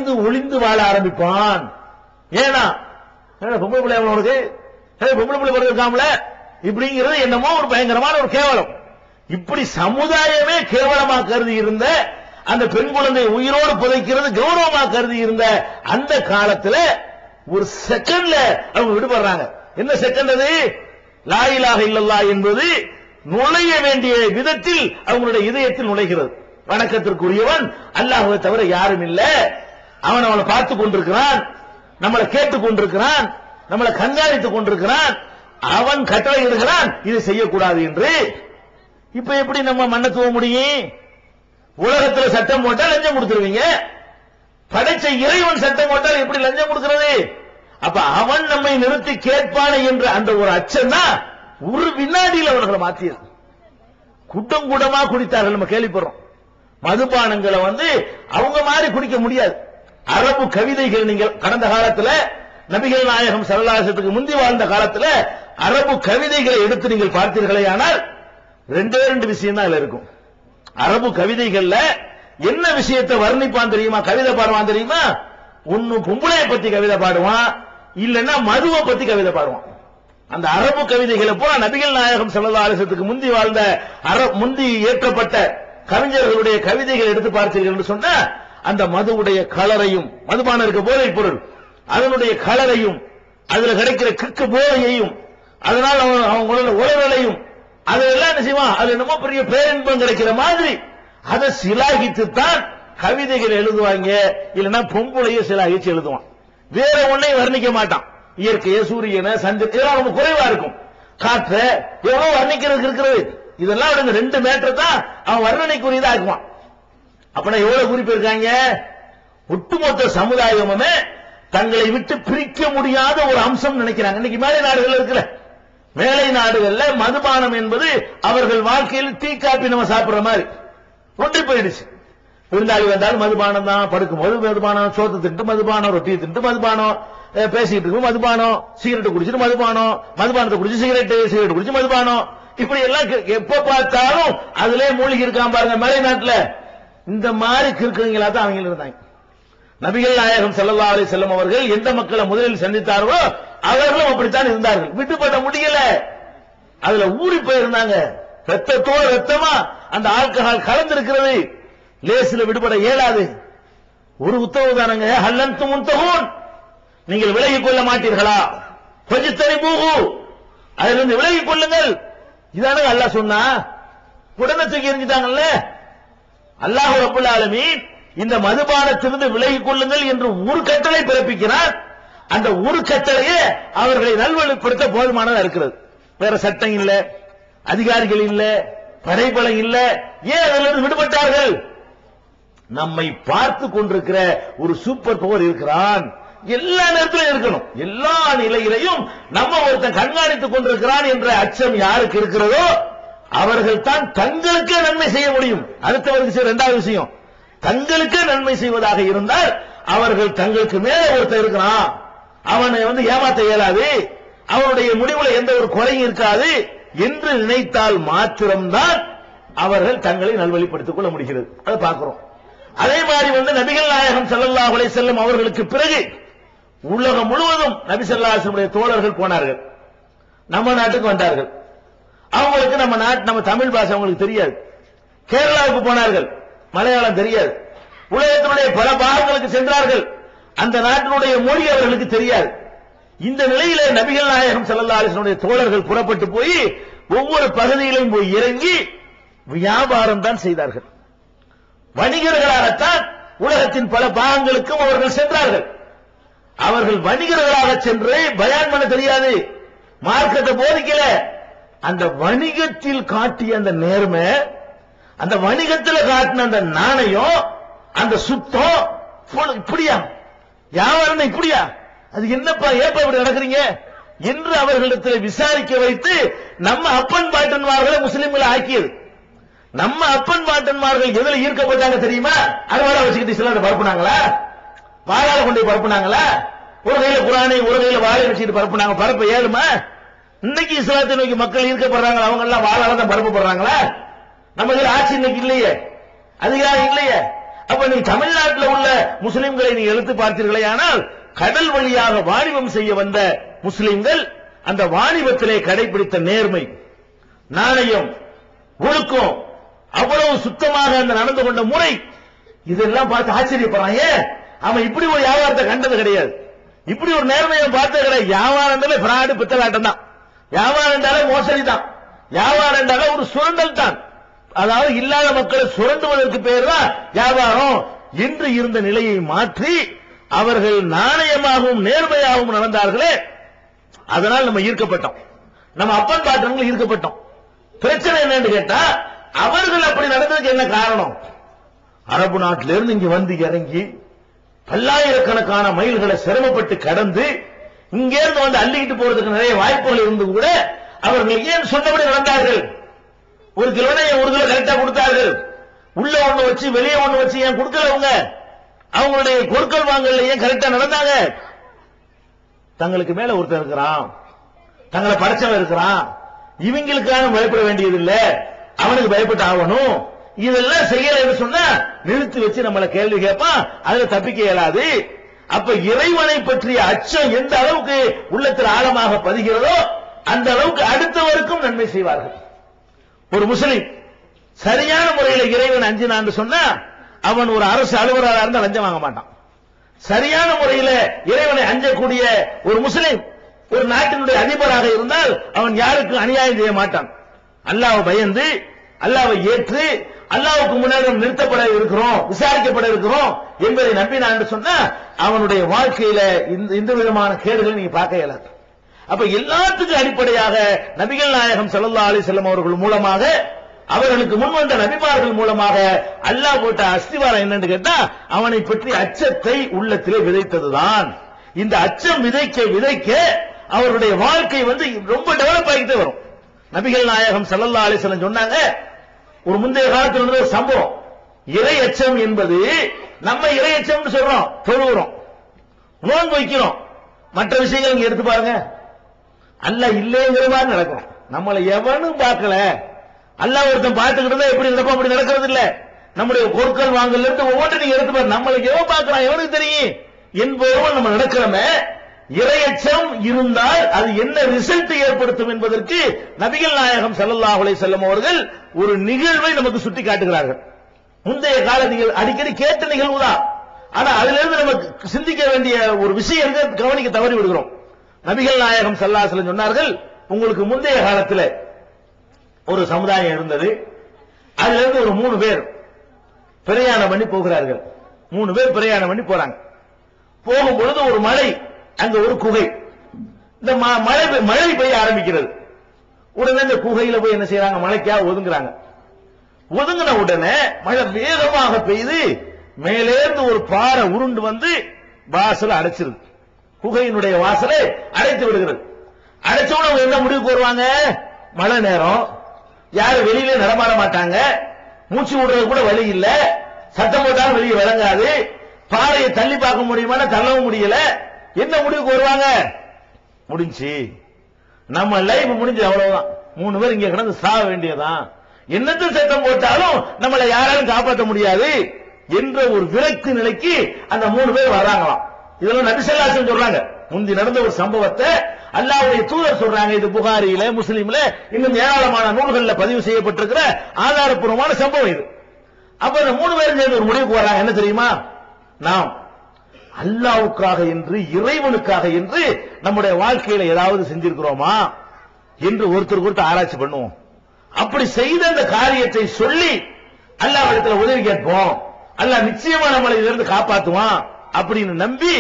மறைந்து ஒளிந்து வாழ ஆரம்பிப்பான். ஏனா பொம்பளை பிள்ளை அவனுக்கு பொம்பளை பிள்ளை பிறந்திருக்காமல இப்படிங்கிறது என்னமோ ஒரு பயங்கரமான ஒரு கேவலம். இப்படி சமுதாயமே கேவலமா கருதி இருந்த அந்த பெண் குழந்தை உயிரோடு புதைக்கிறது கௌரவமா கருதி இருந்த அந்த காலத்துல ஒரு செகண்ட்ல அவங்க விடுபடுறாங்க. என்ன செகண்ட் அது? லா இலாஹ இல்லல்லாஹ் என்பது நுழைய வேண்டிய விதத்தில் அவங்களுடைய இதயத்தில் நுழைகிறது. வணக்கத்திற்குரியவன் அல்லாஹ்வை தவிர யாரும் இல்ல, அவன் அவனை பார்த்துக் கொண்டிருக்கிறான், நம்மளை கேட்டுக் கொண்டிருக்கிறான், நம்மளை கண்காணித்துக் கொண்டிருக்கிறான், அவன் கட்டளை இருக்கிறான் இதை செய்யக்கூடாது என்று. இப்ப எப்படி நம்ம மண்ணை தூவ முடியும்? உலகத்தில் சட்டம் போட்டால் லஞ்சம் கொடுத்துருவீங்க, படைச்ச இறைவன் சட்டம் போட்டால் எப்படி லஞ்சம் கொடுக்கிறது? அப்ப அவன் நம்மை நிறுத்தி கேட்பானே என்ற அந்த ஒரு அச்சம் தான் ஒரு வினாடியில் அவர்களை மாற்றியது. கூட்டம் கூட்டமா குடித்தார்கள். நம்ம கேள்விப்படுறோம் மதுபானங்களை அவங்க மாதிரி குடிக்க முடியாது. அரபு கவிதைகள் நீங்கள் கடந்த காலத்துல நபிகள் நாயகம் ஸல்லல்லாஹு அலைஹி வஸல்லத்துக்கு முந்தி வாழ்ந்த காலத்துல அரபு கவிதைகளை எடுத்து நீங்கள் பார்த்தீர்களே ஆனால் ரெண்டு விஷயம் தான் அதுல இருக்கும். அரபு கவிதைகள்ல என்ன விஷயத்தை வர்ணிப்பான் தெரியுமா? கவிதை பாடுவான் தெரியுமா? ஒன்னு பொம்பளையை பத்தி கவிதை பாடுவான், இல்லன்னா மதுவை பத்தி கவிதை பாடுவான். அந்த அரபு கவிதைகளை போல நபிகள் நாயகம் ஸல்லல்லாஹு அலைஹி வஸல்லத்துக்கு முந்தி வாழ்ந்த முந்தி ஏற்றப்பட்ட கவிஞர்களுடைய கவிதைகள் எடுத்து பார்த்தீர்கள் என்று சொன்னா அந்த மதுவுடைய கலரையும், மதுபானம் இருக்க போதை பொருள் அதனுடைய கலரையும், அதுல கிடைக்கிற கிக்கு போதையையும், அதனால அவங்களோட உறவுகளையும் அதெல்லாம் என்ன செய்வான், அது என்னமோ பெரிய பேரின்பம் கிடைக்கிற மாதிரி அதை சிலாகித்துத்தான் கவிதைகள் எழுதுவாங்க. இல்லைன்னா பொம்புளைய சிலாகிச்சு எழுதுவான். வேற ஒன்னையும் வர்ணிக்க மாட்டான். இயற்கையை, சூரியனை, சந்திரன் இதெல்லாம் ரொம்ப குறைவா இருக்கும். காற்ற எவ்வளவு வர்ணிக்கிறதுக்கு இருக்கிறது. இதெல்லாம் அவனுக்கு ரெண்டு மேட்டர் தான் அவன் வர்ணனைக்குரியதா இருக்குவான். அப்பனா எவ்வளவு குறிப்பு இருக்காங்க? ஒட்டுமொத்த சமுதாயமுமே தங்களை விட்டு பிரிக்க முடியாத ஒரு அம்சம் நினைக்கிறாங்க. இன்னைக்கு மேலை நாடுகள் இருக்கிற மேலை நாடுகள்ல மதுபானம் என்பது அவர்கள் வாழ்க்கையில் டீ காப்பி நம்ம சாப்பிடுற மாதிரி ஒன்றி போயிடுச்சு. விருந்தாளி வந்தாலும் மதுபானம் தான், படுக்கும் போது மதுபானம், சோத்து திட்டு மதுபானம், ரொட்டி திட்டு மதுபானம், பேசிட்டு இருக்கும் மதுபானம், சிகரெட் குடிச்சிட்டு மதுபானம், மதுபானத்தை குடிச்சு சிகரெட் குடிச்சு மதுபானம், இப்படி எல்லாம் எப்ப பார்த்தாலும் அதுல மூழ்கி இருக்கான் பாருங்க. மேலை நாட்டுல இந்த மாதிரி கிறுக்குங்களா தான் அவங்க இருந்தாங்க. நபிகள் நாயகம் ஸல்லல்லாஹு அலைஹி வஸல்லம் அவர்கள் எந்த மக்களை முதலில் சந்தித்தார்களோ அவர்களும் அப்படித்தான் இருந்தார்கள். விட்டுப்பட முடியல, அதுல ஊறி போயிருந்தாங்க. ரத்தத்தோடு ரத்தமா அந்த ஆல்கஹால் கலந்திருக்கிறது. லேசில விடுபட இயலாது. ஒரு உத்தரவு தானங்க, ஹல்லன்து முன்தஹூன், நீங்கள் விலகிக் கொள்ள மாட்டீர்களா? ஃபஜ்தனிபூஹு, அதிலிருந்து விலகிக் கொள்ளுங்கள். இதானே அல்லாஹ் சொன்னா. உடனே தூக்கி எறிஞ்சிட்டாங்கல்ல. அல்லாஹ் ரப்பல் ஆலமீன் இந்த மதுபானத்திலிருந்து விலகிக் கொள்ளுங்கள் என்று ஒரு கட்டளை பிறப்பிக்கிறார். அந்த ஒரு கட்டளையே அவர்களை நல்வழிப்படுத்த போதுமானதா இருக்கிறது. வேற சட்டம் இல்ல, அதிகாரிகள் இல்ல, படைபலம் இல்ல. ஏன் அதிலிருந்து விடுபட்டார்கள்? நம்மை பார்த்து கொண்டிருக்கிற ஒரு சூப்பர் பவர் இருக்கிறான். எல்லா நேரத்திலும் இருக்கணும், எல்லா நிலையிலையும் நம்ம ஒருத்தன் கண்காணித்துக் கொண்டிருக்கிறான் என்ற அச்சம் யாருக்கு இருக்கிறதோ அவர்கள் தான் தங்களுக்கே நன்மை செய்ய முடியும். அடுத்தவருக்கு இரண்டாவது விஷயம், தங்களுக்கே நன்மை செய்வதாக இருந்தால் அவர்கள் தங்களுக்கு மேலே ஒருத்தர் இருக்கிறான், அவனை ஏமாற்ற இயலாது, அவனுடைய முடிவுல எந்த ஒரு குறையும் இருக்காது என்று நினைத்தால் மாத்திரம்தான் அவர்கள் தங்களை நல்வழிப்படுத்திக் கொள்ள முடிகிறது. அதை பார்க்கிறோம். அதே மாதிரி நபிகள் நாயகம் ஸல்லல்லாஹு அலைஹி வஸல்லம் அவர்களுக்கு பிறகு உலகம் முழுவதும் நபி ஸல்லல்லாஹு அலைஹி வஸல்லம் தோழர்கள் போனார்கள். நம்ம நாட்டுக்கு வந்தார்கள். அவங்களுக்கு நம்ம தமிழ் பாஷை அவங்களுக்கு தெரியாது. கேரளாவுக்கு போனார்கள், மலையாளம் தெரியாது. உலகத்தினுடைய பல பாகங்களுக்கு சென்றார்கள், அந்த நாட்டினுடைய மொழி அவர்களுக்கு தெரியாது. இந்த நிலையிலே நபிகள் நாயகம் ஸல்லல்லாஹு அலைஹி வஸல்லம் தோழர்கள் புறப்பட்டு போய் ஒவ்வொரு பகுதியிலும் போய் இறங்கி வியாபாரம் தான் செய்தார்கள். வணிகர்களாகத்தான் உலகத்தின் பல பாகங்களுக்கும் அவர்கள் சென்றார்கள். அவர்கள் வணிகர்களாக சென்று பயான் பண்ண தெரியாது, மார்க்கத்தை போதிக்கல. அந்த வணிகத்தில் காட்டிய அந்த நேர்மை, அந்த வணிகத்தில் காட்டின அந்த நாணயம், அந்த சுத்தம், இப்படியா வியாபாரம் இப்படியா, அது என்னப்பா ஏப்பா இப்படி நடக்கிறீங்க என்று அவர்களிடத்தில் விசாரிக்க வைத்து நம்ம அப்பன் பாட்டன்மார்களை முஸ்லிம்களை ஆக்கியது. நம்ம அப்பன் பாட்டன்மார்கள் எதுல ஈர்க்கப்பட்டாங்க தெரியுமா? அறுவாடா வச்சுக்கிட்டு சிலர் பரப்புனாங்களா? வாழால கொண்டு பரப்புனாங்களா? ஒரு கையில குரானை ஒரு கையில வாழை வச்சுக்கிட்டு பரப்புனாங்க. பரப்ப ஏழுமா? இன்னைக்கு இஸ்லாத்தை நோக்கி மக்கள் ஈர்க்கப்படுறாங்க, அவங்க எல்லாம் வாழால தான் பரப்பப்படுறாங்களா? நம்ம ஆட்சி இன்னைக்கு இல்லையே, அதிகாரம் இல்லையே. அப்ப நீ தமிழ்நாட்டில் உள்ள முஸ்லிம்களை நீ எடுத்து பார்த்தீர்களே, ஆனால் கடல் வழியாக வாணிபம் செய்ய வந்த முஸ்லிம்கள் அந்த வாணிபத்திலே கடைபிடித்த நேர்மை, நாணயம், ஒழுக்கம், அவ்வளவு சுத்தமாக அந்த நடந்து கொண்ட முறை, இதெல்லாம் பார்த்து ஆச்சரியப்படுறாங்க. அவன் இப்படி ஒரு வியாபாரத்தை கண்டது கிடையாது, இப்படி ஒரு நேர்மையை பார்த்தது கிடையாது. வியாபாரம் என்றாலே பிராடு பித்தலாட்டம் தான், வியாபாரம் என்றாலே மோசடி தான், வியாபாரம் என்றாலே ஒரு சுரண்டல் தான். அதாவது இல்லாத மக்களை சுரண்டுவதற்கு பேர் தான் வியாபாரம் என்று இருந்த நிலையை மாற்றி அவர்கள் நாணயமாகவும் நேர்மையாகவும் நடந்தார்களே, அதனால் நம்ம ஈர்க்கப்பட்டோம். நம்ம அப்பன் பாத்திரங்கள் ஈர்க்கப்பட்டோம். பிரச்சனை என்னன்னு கேட்டா, அவர்கள் அப்படி நடந்ததுக்கு என்ன காரணம்? அரபு நாட்டிலிருந்து இங்க வந்து இறங்கி பல்லாயிரக்கணக்கான மைல்களை சிரமப்பட்டு கடந்து இங்கே இருந்து வந்து அள்ளிக்கிட்டு போறதுக்கு நிறைய வாய்ப்புகள் இருந்து கூட அவர்கள் ஏன் சொன்னபடி நடந்தார்கள்? ஒரு கிலோனை ஒரு கிலோ கரெக்டா கொடுத்தார்கள். உள்ள ஒண்ணு வச்சு வெளியே ஒண்ணு வச்சு ஏன் கொடுக்கலவங்க? அவங்களுடைய பொருட்கள் வாங்கல ஏன் கரெக்டா நடந்தாங்க? தங்களுக்கு மேல ஒருத்தர் இருக்கிறான், தங்களை படைச்சவன் இருக்கிறான், இவங்களுக்காக பயப்பட வேண்டியது இல்ல, அவனுக்கு பயப்பட்டு ஆகணும். இதெல்லாம் செய்யலன்னு சொன்னா நிறுத்தி வச்சு நம்மளை கேள்வி கேட்பான், அதுல தப்பிக்க இயலாது. அப்ப இறைவனை பற்றிய அச்சம் எந்த அளவுக்கு உள்ளத்தில் ஆழமாக பதிகிறதோ அந்த அளவுக்கு அடுத்தவருக்கும் நன்மை செய்வார்கள். ஒரு முஸ்லிம் சரியான முறையில் இறைவன் அஞ்சினான்னு சொன்னா அவன் ஒரு அரசு அலுவலராக இருந்தால் லஞ்சம் வாங்க மாட்டான். சரியான முறையில் இறைவனை அஞ்சக்கூடிய ஒரு முஸ்லிம் ஒரு நாட்டினுடைய அதிபராக இருந்தால் அவன் யாருக்கும் அநியாயம் செய்ய மாட்டான். அல்லாஹ்வை பயந்து, அல்லாஹ்வை ஏற்று, அல்லாஹ்வுக்கு முன்னாடி நிறுத்தப்பட இருக்கிறோம், விசாரிக்கப்பட இருக்கிறோம் என்பதை நம்பினான் என்று சொன்னா அவனுடைய வாழ்க்கையில இந்த விதமான கேடுகளை நீங்க பார்க்க இயலாது. அப்ப எல்லாத்துக்கும் அடிப்படையாக நபிகள் நாயகம் ஸல்லல்லாஹு அலைஹி வஸல்லம் அவர்கள் மூலமாக, அவர்களுக்கு முன் வந்த நபிமார்கள் மூலமாக அல்லாஹ் போட்ட அஸ்திவாரம் என்னன்னு கேட்டா அவனை பற்றி அச்சத்தை உள்ளத்திலே விதைத்ததுதான். இந்த அச்சம் விதைக்க விதைக்க அவருடைய வாழ்க்கை வந்து ரொம்ப டெவலப் ஆகிட்டே வரும். நபிகள் நாயகம் ஸல்லல்லாஹு அலைஹி வஸல்லம் சொன்னாங்க, ஒரு முந்தைய காலத்தில் இருந்த ஒரு சம்பவம், இறை அச்சம் என்பது நம்ம இறை அச்சம் சொல்றோம், தொழுகிறோம், நோன்பு வைக்கிறோம், மற்ற விஷயங்கள் நீங்க எடுத்து பாருங்க, அல்லாஹ் இல்லைங்கிற மாதிரி நடக்கும். நம்மளை எவனும் பார்க்கல, அல்லாஹ் ஒருத்தன் பார்த்துக்கிட்டு இருந்தா எப்படி நடப்போம், அப்படி நடக்கிறது இல்ல. நம்முடைய பொருட்கள் வாங்கல இருந்து ஒவ்வொன்றும் நீங்க எடுத்து பாருங்க, நம்மளை எவன் பார்க்கலாம், எவனுக்கு தெரியும் என்பதும் நம்ம நடக்கிறோமே. இறையச்சம் இருந்தால் அது என்ன ரிசல்ட் ஏற்படுத்தும் என்பதற்கு நபிகள் நாயகம் ஸல்லல்லாஹு அலைஹி வஸல்லம் அவர்கள் ஒரு நிகழ்வை நமக்கு சுட்டி காட்டுகிறார்கள். முந்தைய கால நிகழ்வு அடிக்கடி கேட்ட நிகழ்வுதான், ஆனா அதிலிருந்து நமக்கு சிந்திக்க வேண்டிய ஒரு விஷயம் கவனிக்க தவறி விடுகிறோம். நபிகள் நாயகம் ஸல்லல்லாஹு அலைஹி வஸல்லம் சொன்னார்கள், உங்களுக்கு முந்தைய காலத்தில் ஒரு சமுதாயம் இருந்தது, அதுல இருந்து ஒரு 3 பேர் பிரயாணம் பண்ணி போகிறார்கள். 3 பேர் பிரயாணம் பண்ணி போறாங்க. போகும் பொழுது ஒரு மலை, அங்க ஒரு குகை, இந்த மழை பெய்ய ஆரம்பிக்கிறது. உடனே இந்த குகையில போய் என்ன செய்யறாங்க, மழைக்காக ஒதுங்குறாங்க. ஒதுங்கின உடனே மழை வேகமாக பெய்து மேலே இருந்து ஒரு பாறை உருண்டு வந்து வாசலை அடைச்சிருது, குகையினுடைய வாசலை அடைத்து விடுகிறது. அடைச்ச உடனே என்ன முடிவுக்கு வருவாங்க, மழை நேரம், யாரும் வெளியில நடமாட மாட்டாங்க, மூச்சு விடுறது கூட வழி இல்ல, சத்தம் போட்டாலும் வெளியே விளங்காது, பாறையை தள்ளி பார்க்க முடியுமா, தள்ளவும் முடியல. என்ன முடிவுக்கு வருவாங்க, முடிஞ்சு நம்ம லைஃப் முடிஞ்சு, அவ்வளவுதான், 3 பேர் இங்க கிடந்து சாக வேண்டியதான், என்னத்த சத்தம் போட்டாலும் நம்மளை யாராலும் காப்பாற்ற முடியாது என்ற ஒரு விரக்தி நிலைக்கு அந்த 3 பேர் வர்றாங்களாம். இதெல்லாம் நபி ஸல்லல்லாஹு அலைஹி வஸல்லம் சொல்றாங்க, முந்தி நடந்த ஒரு சம்பவத்தை அல்லாஹ்வுடைய தூதர் சொல்றாங்க. இது புகாரியில, முஸ்லிம்ல, இன்னும் ஏராளமான நூல்களில் பதிவு செய்யப்பட்டிருக்கிற ஆதாரப்பூர்வமான சம்பவம் இது. அப்ப இந்த 3 பேரும் சேர்ந்து ஒரு முடிவுக்கு வர்றாங்க, என்ன தெரியுமா, நாம் அல்லாஹ்வுக்காக என்று, இறைவனுக்காக என்று நம்முடைய வாழ்க்கையில ஏதாவது செஞ்சிருக்கிறோமா என்று ஒருத்தருக்கு ஒருத்தர் ஆராய்ச்சி பண்ணுவோம். அப்படி செய்த அந்த காரியத்தை சொல்லி அல்லாஹ்விடத்தில் உதவி கேட்போம், அல்லாஹ் நிச்சயமா நம்மளை இதிலிருந்து காப்பாற்றுவான் அப்படின்னு நம்பி